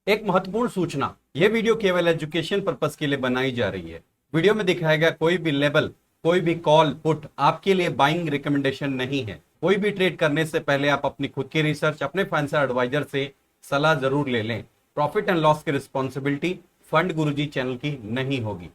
एक महत्वपूर्ण सूचना, यह वीडियो केवल एजुकेशन पर्पस के लिए बनाई जा रही है। वीडियो में दिखाया गया कोई भी लेवल, कोई भी कॉल पुट आपके लिए बाइंग रिकमेंडेशन नहीं है। कोई भी ट्रेड करने से पहले आप अपनी खुद की रिसर्च, अपने फाइनेंशियल एडवाइजर से सलाह जरूर ले लें। प्रॉफिट एंड लॉस की रिस्पॉन्सिबिलिटी फंड गुरुजी चैनल की नहीं होगी।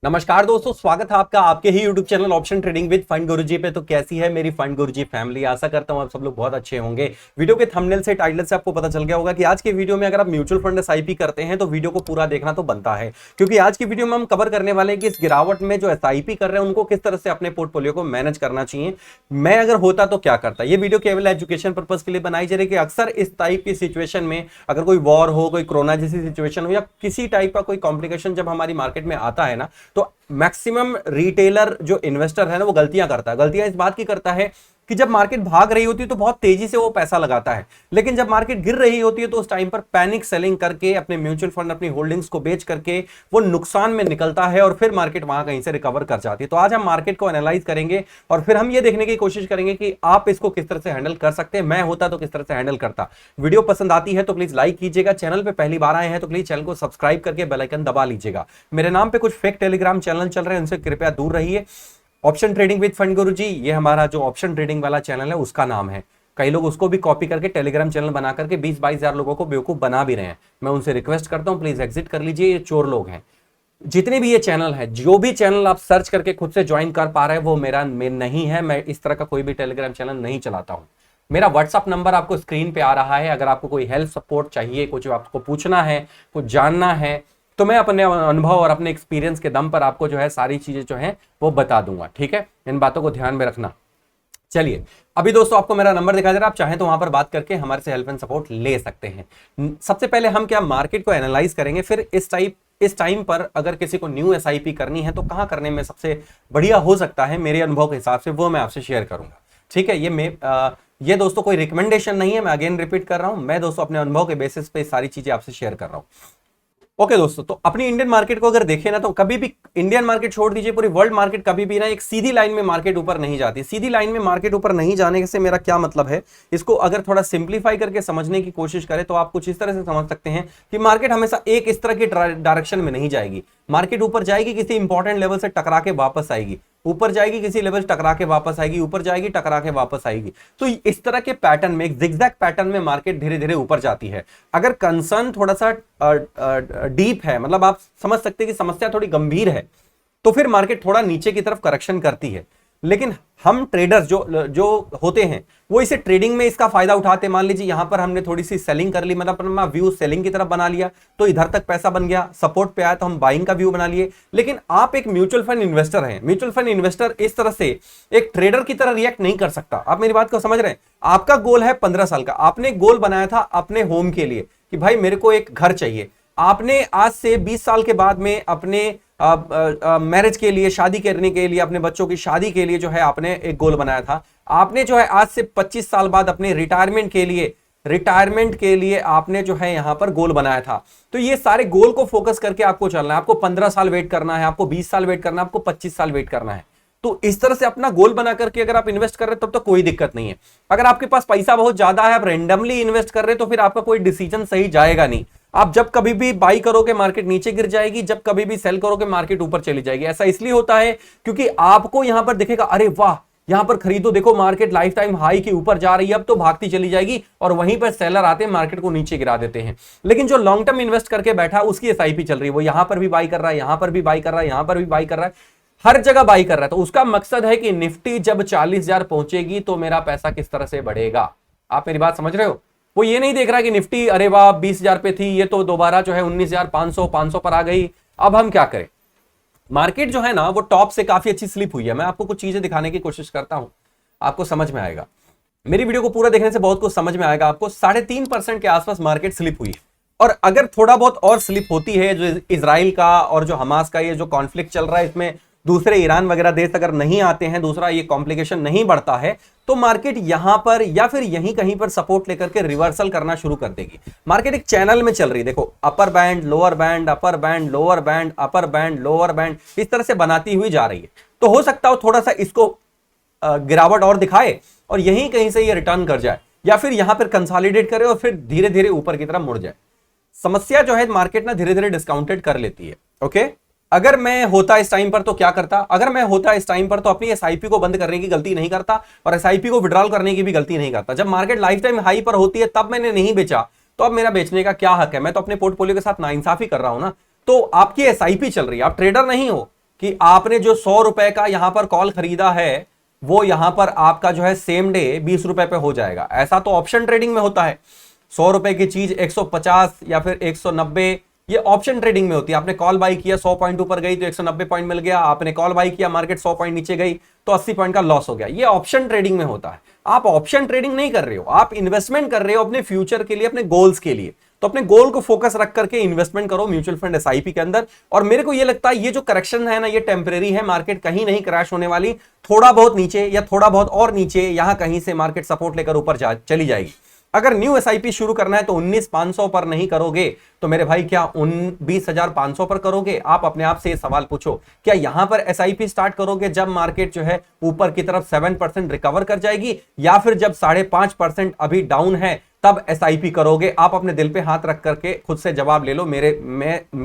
नमस्कार दोस्तों, स्वागत है आपका आपके ही YouTube channel option trading with Fund Guruji पे। तो कैसी है मेरी फंड गुरुजी फैमिली? आशा करता हूं आप सब लोग बहुत अच्छे होंगे। वीडियो के थंबनेल से, टाइटल से आपको पता चल गया होगा कि आज के वीडियो में अगर आप म्यूचुअल फंड एसआईपी करते हैं तो वीडियो को पूरा देखना तो बनता है, क्योंकि आज की वीडियो में हम कवर करने वाले हैं कि इस गिरावट में जो एसआईपी कर रहे हैं उनको किस तरह से अपने पोर्टफोलियो को मैनेज करना चाहिए। मैं अगर होता तो क्या करता। ये वीडियो केवल एजुकेशन पर्पज के लिए बनाई जा रही है कि अक्सर इस टाइप की सिचुएशन में अगर कोई वॉर हो, कोई कोरोना जैसी सिचुएशन हो या किसी टाइप का कोई कॉम्प्लिकेशन जब हमारी मार्केट में आता है ना, तो मैक्सिमम रिटेलर जो इन्वेस्टर है ना वो गलतियां करता है। गलतियां इस बात की करता है कि जब मार्केट भाग रही होती है तो बहुत तेजी से वो पैसा लगाता है, लेकिन जब मार्केट गिर रही होती है तो उस टाइम पर पैनिक सेलिंग करके अपने म्यूचुअल फंड, अपनी होल्डिंग्स को बेच करके वो नुकसान में निकलता है और फिर मार्केट वहां कहीं से रिकवर कर जाती है। तो आज हम मार्केट को एनालाइज करेंगे और फिर हम ये देखने की कोशिश करेंगे कि आप इसको किस तरह से हैंडल कर सकते हैं। मैं होता तो किस तरह से हैंडल करता। वीडियो पसंद आती है तो प्लीज लाइक कीजिएगा। चैनल पर पहली बार आए हैं तो प्लीज चैनल को सब्सक्राइब करके बेल आइकन दबा लीजिएगा। मेरे नाम पे कुछ फेक टेलीग्राम चैनल चल रहे हैं, उनसे कृपया दूर रहिए। ऑप्शन ट्रेडिंग विद फंड गुरुजी, ये हमारा जो ऑप्शन ट्रेडिंग वाला चैनल है उसका नाम है। कई लोग उसको भी कॉपी करके टेलीग्राम चैनल बना करके 20-22 हजार लोगों को बेवकूफ बना भी रहे हैं। मैं उनसे रिक्वेस्ट करता हूं प्लीज एग्जिट कर लीजिए, ये चोर लोग हैं। जितने भी ये चैनल है, जो भी चैनल आप सर्च करके खुद से ज्वाइन कर पा रहे हैं वो मेरा नहीं है। मैं इस तरह का कोई भी टेलीग्राम चैनल नहीं चलाता हूं। मेरा व्हाट्सअप नंबर आपको स्क्रीन पे आ रहा है। अगर आपको कोई हेल्प सपोर्ट चाहिए, कुछ आपको पूछना है, कुछ जानना है, तो मैं अपने अनुभव और अपने एक्सपीरियंस के दम पर आपको जो है सारी चीजें जो है वो बता दूंगा। ठीक है, इन बातों को ध्यान में रखना। चलिए, अभी दोस्तों आपको मेरा नंबर दिखाई दे रहा है, आप चाहें तो वहां पर बात करके हमारे से हेल्प एंड सपोर्ट ले सकते हैं। सबसे पहले हम क्या मार्केट को एनालाइज करेंगे, फिर इस टाइम पर अगर किसी को न्यू एसआईपी करनी है तो कहां करने में सबसे बढ़िया हो सकता है मेरे अनुभव के हिसाब से, वो मैं आपसे शेयर करूंगा। ठीक है, ये दोस्तों कोई रिकमेंडेशन नहीं है, मैं अगेन रिपीट कर रहा हूं। मैं दोस्तों अपने अनुभव के बेसिस पे सारी चीजें आपसे शेयर कर रहा हूं। ओके दोस्तों, तो अपनी इंडियन मार्केट को अगर देखें ना, तो कभी भी इंडियन मार्केट छोड़ दीजिए, पूरी वर्ल्ड मार्केट कभी भी ना एक सीधी लाइन में मार्केट ऊपर नहीं जाती। सीधी लाइन में मार्केट ऊपर नहीं जाने से मेरा क्या मतलब है, इसको अगर थोड़ा सिंप्लीफाई करके समझने की कोशिश करें तो आप कुछ इस तरह से समझ सकते हैं कि मार्केट हमेशा एक इस तरह की डायरेक्शन में नहीं जाएगी। मार्केट ऊपर जाएगी, किसी इंपॉर्टेंट लेवल से टकरा के वापस आएगी, ऊपर जाएगी, किसी लेवल से टकरा के वापस आएगी, ऊपर जाएगी, टकरा के वापस आएगी। तो इस तरह के पैटर्न में, एक जिगजैग पैटर्न में मार्केट धीरे धीरे ऊपर जाती है। अगर कंसर्न थोड़ा सा डीप है, मतलब आप समझ सकते हैं कि समस्या थोड़ी गंभीर है, तो फिर मार्केट थोड़ा नीचे की तरफ करेक्शन करती है। लेकिन हम ट्रेडर्स जो होते हैं वो इसे ट्रेडिंग में इसका फायदा उठाते। मान लीजिए यहां पर हमने थोड़ी सी सेलिंग कर ली, मतलब अपना व्यू सेलिंग की तरफ बना लिया, तो इधर तक पैसा बन गया, सपोर्ट पे आया तो हम बाइंग का व्यू बना लिए। लेकिन आप एक म्यूचुअल फंड इन्वेस्टर हैं। म्यूचुअल फंड इन्वेस्टर इस तरह से एक ट्रेडर की तरह रिएक्ट नहीं कर सकता। आप मेरी बात को समझ रहे हैं? आपका गोल है 15 साल का, आपने गोल बनाया था अपने होम के लिए कि भाई मेरे को एक घर चाहिए। आपने आज से 20 साल के बाद में अपने मैरिज के लिए, शादी करने के लिए, अपने बच्चों की शादी के लिए जो है आपने एक गोल बनाया था। आपने जो है आज से 25 साल बाद अपने रिटायरमेंट के लिए आपने जो है यहां पर गोल बनाया था। तो ये सारे गोल को फोकस करके आपको चलना है। आपको 15 साल वेट करना है, आपको 20 साल वेट करना है, आपको 25 साल वेट करना है। तो इस तरह से अपना गोल बना करके अगर आप इन्वेस्ट कर रहे हैं तब तो कोई दिक्कत नहीं है। अगर आपके पास पैसा बहुत ज्यादा है, आप रैंडमली इन्वेस्ट कर रहे हैं, तो फिर आपका कोई डिसीजन सही जाएगा नहीं। आप जब कभी भी बाई करोगे मार्केट नीचे गिर जाएगी, जब कभी भी सेल करोगे मार्केट ऊपर चली जाएगी। ऐसा इसलिए होता है क्योंकि आपको यहां पर दिखेगा अरे वाह यहां पर खरीदो, देखो मार्केट लाइफ टाइम हाई के ऊपर जा रही है, अब तो भागती चली जाएगी, और वहीं पर सेलर आते हैं मार्केट को नीचे गिरा देते हैं। लेकिन जो लॉन्ग टर्म इन्वेस्ट करके बैठा उसकी एसआईपी चल रही है, वो यहां पर भी बाई कर रहा है, यहां पर भी बाई कर रहा है, यहां पर भी बाई कर रहा है, हर जगह बाई कर रहा है। तो उसका मकसद है कि निफ्टी जब 40,000 पहुंचेगी तो मेरा पैसा किस तरह से बढ़ेगा। आप मेरी बात समझ रहे हो? वो ये नहीं देख रहा कि निफ्टी अरे वाह 20,000 पे थी, ये तो दोबारा जो है 19,500 पर आ गई, अब हम क्या करें। मार्केट जो है ना वो टॉप से काफी अच्छी स्लिप हुई है। मैं आपको कुछ चीजें दिखाने की कोशिश करता हूं, आपको समझ में आएगा। मेरी वीडियो को पूरा देखने से बहुत कुछ समझ में आएगा आपको। 3.5% के आसपास मार्केट स्लिप हुई है, और अगर थोड़ा बहुत और स्लिप होती है, जो इजराइल का और जो हमास का ये जो कॉन्फ्लिक्ट चल रहा है, इसमें दूसरे ईरान वगैरह देश अगर नहीं आते हैं, दूसरा ये कॉम्प्लिकेशन नहीं बढ़ता है, तो मार्केट यहां पर या फिर यहीं कहीं पर सपोर्ट लेकर के रिवर्सल करना शुरू कर देगी। मार्केट एक चैनल में चल रही है, देखो upper band, lower band, upper band, lower band, upper band, lower band, इस तरह से बनाती हुई जा रही है। तो हो सकता हो थोड़ा सा इसको गिरावट और दिखाए और यहीं कहीं से ये रिटर्न कर जाए, या फिर यहां पर कंसोलिडेट करे और फिर धीरे धीरे ऊपर की तरफ मुड़ जाए। समस्या जो है मार्केट ना धीरे धीरे डिस्काउंटेड कर लेती है। ओके, अगर मैं होता इस टाइम पर तो क्या करता, अगर मैं होता इस टाइम पर तो अपनी एसआईपी को बंद करने की गलती नहीं करता और एसआईपी को विड्रॉल करने की भी गलती नहीं करता। जब मार्केट लाइफ टाइम हाई पर होती है तब मैंने नहीं बेचा, तो अब मेरा बेचने का क्या हक है? मैं तो अपने पोर्टफोलियो के साथ नाइंसाफी कर रहा हूं ना। तो आपकी एसआईपी चल रही है, आप ट्रेडर नहीं हो कि आपने जो 100 रुपए का यहां पर कॉल खरीदा है वो यहां पर आपका जो है सेम डे 20 रुपए पे हो जाएगा। ऐसा तो ऑप्शन ट्रेडिंग में होता है। 100 रुपए की चीज 150 या फिर 190, ये ऑप्शन ट्रेडिंग में होती है। आपने कॉल बाई किया, 100 पॉइंट ऊपर गई तो 190 पॉइंट मिल गया। आपने कॉल बाई किया, मार्केट 100 पॉइंट नीचे गई तो 80 पॉइंट का लॉस हो गया। ये ऑप्शन ट्रेडिंग में होता है। आप ऑप्शन ट्रेडिंग नहीं कर रहे हो, आप इन्वेस्टमेंट कर रहे हो अपने फ्यूचर के लिए, अपने गोल्स के लिए। तो अपने गोल को फोकस रख करके इन्वेस्टमेंट करो म्यूचुअल फंड एसआईपी के अंदर। और मेरे को ये लगता है ये जो करेक्शन है ना, ये टेम्परेरी है, मार्केट कहीं नहीं क्रैश होने वाली। थोड़ा बहुत नीचे या थोड़ा बहुत और नीचे यहां कहीं से मार्केट सपोर्ट लेकर ऊपर चली जाएगी। अगर न्यू एसआईपी शुरू करना है तो 19,500 पर नहीं करोगे तो मेरे भाई क्या 20,500 पर करोगे? आप अपने आप से सवाल पूछो, क्या यहां पर एसआईपी स्टार्ट करोगे जब मार्केट जो है ऊपर की तरफ 7% रिकवर कर जाएगी, या फिर जब 5.5% अभी डाउन है तब एसआईपी करोगे? आप अपने दिल पे हाथ रख करके खुद से जवाब ले लो। मेरे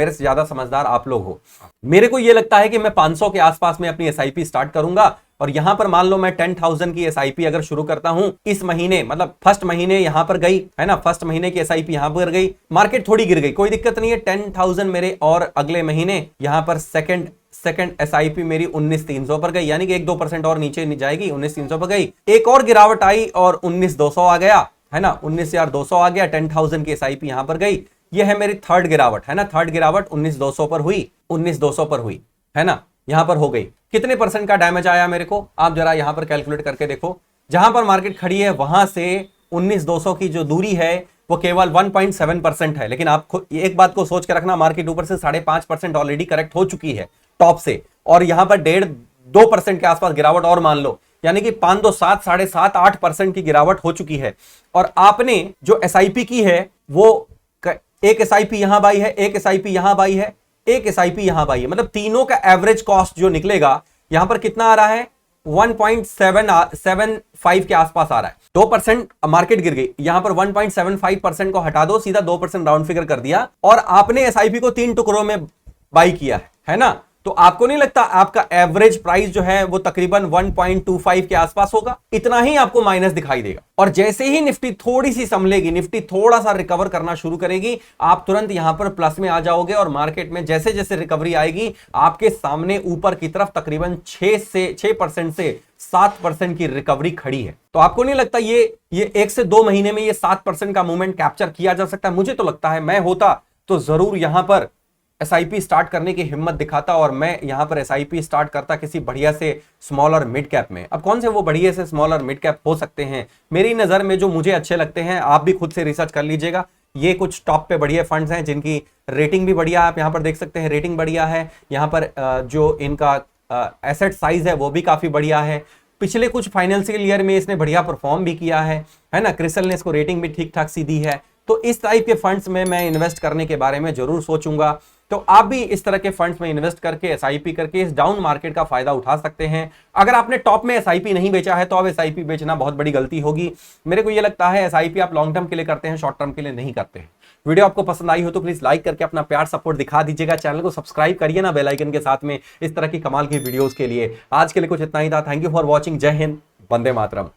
से ज्यादा समझदार आप लोग हो। मेरे को यह लगता है कि मैं 500 के आसपास में अपनी एसआईपी स्टार्ट करूंगा। और यहां पर मान लो मैं 10,000 की एसआईपी अगर शुरू करता हूं इस महीने, मतलब फर्स्ट महीने यहां पर गई है ना, फर्स्ट महीने की एसआईपी यहां पर गई, मार्केट थोड़ी गिर गई, कोई दिक्कत नहीं है, 10,000 मेरे और अगले महीने यहां पर सेकंड एसआईपी मेरी 19,300 पर गई, यानी कि 1-2% और नीचे जाएगी, 19,300 पर गई। एक और गिरावट आई और 19,200 आ गया, है ना, 19,200 आ गया, 10,000 की एसआईपी यहां पर गई। ये है मेरी थर्ड गिरावट, है ना, थर्ड गिरावट 19,200 पर हुई, 19,200 पर हुई, है ना, यहां पर हो गई। कितने परसेंट का डैमेज आया मेरे को? आप जरा यहां पर कैलकुलेट करके देखो। जहां पर मार्केट खड़ी है वहां से 19,200 की जो दूरी है वो केवल 1.7% है। लेकिन आप एक बात को सोच के रखना, मार्केट ऊपर से 5.5% ऑलरेडी करेक्ट हो चुकी है टॉप से, और यहां पर 1.5-2% के आसपास गिरावट और मान लो, यानी कि 5-7, 7.5-8% की गिरावट हो चुकी है। और आपने जो एसआईपी की है वो एक एसआईपी यहां बाई है, एक एसआईपी यहां बाई है, एक एसआईपी यहां बाई है, मतलब तीनों का एवरेज कॉस्ट जो निकलेगा यहां पर कितना आ रहा है? 1.75 के आसपास आ रहा है। 2% मार्केट गिर गई, यहां पर 1.75% को हटा दो, सीधा 2% राउंड फिगर कर दिया, और आपने एसआईपी को 3 टुकड़ों में बाई किया है ना। तो आपको नहीं लगता आपका एवरेज प्राइस जो है वो तकरीबन 1.25 के आसपास होगा? इतना ही आपको माइनस दिखाई देगा। और जैसे ही निफ्टी थोड़ी सी संभलेगी, निफ्टी थोड़ा सा रिकवर करना शुरू करेगी, आप तुरंत यहां पर प्लस में आ जाओगे। और मार्केट में जैसे जैसे रिकवरी आएगी आपके सामने ऊपर की तरफ तकरीबन 6% से 7% की रिकवरी खड़ी है। तो आपको नहीं लगता ये 1 से 2 महीने में ये 7% का मूवमेंट कैप्चर किया जा सकता है? मुझे तो लगता है, मैं होता तो जरूर यहां पर एसआईपी स्टार्ट करने की हिम्मत दिखाता और मैं यहां पर एसआईपी स्टार्ट करता किसी बढ़िया से स्मॉल और मिड कैप में। अब कौन से वो बढ़िया से स्मॉल और मिड कैप हो सकते हैं? मेरी नजर में जो मुझे अच्छे लगते हैं, आप भी खुद से रिसर्च कर लीजिएगा। ये कुछ टॉप पे बढ़िया फंड्स हैं जिनकी रेटिंग भी बढ़िया, आप यहां पर देख सकते हैं, रेटिंग बढ़िया है। यहां पर जो इनका एसेट साइज है वो भी काफी बढ़िया है। पिछले कुछ फाइनेंशियल ईयर में इसने बढ़िया परफॉर्म भी किया है ना। क्रिसल ने इसको रेटिंग भी ठीक ठाक सी दी है। तो इस टाइप के फंड्स में मैं इन्वेस्ट करने के बारे में जरूर सोचूंगा। तो आप भी इस तरह के फंड्स में इन्वेस्ट करके एसआईपी करके इस डाउन मार्केट का फायदा उठा सकते हैं। अगर आपने टॉप में एसआईपी नहीं बेचा है तो अब एसआईपी बेचना बहुत बड़ी गलती होगी। मेरे को यह लगता है एसआईपी आप लॉन्ग टर्म के लिए करते हैं, शॉर्ट टर्म के लिए नहीं करते हैं। वीडियो आपको पसंद आई हो तो प्लीज लाइक करके अपना प्यार सपोर्ट दिखा दीजिएगा। चैनल को सब्सक्राइब करिए ना बेल आइकन के साथ में, इस तरह की कमाल की वीडियोस के लिए। आज के लिए कुछ इतना ही था। Thank you for watching. जय हिंद, वंदे मातरम।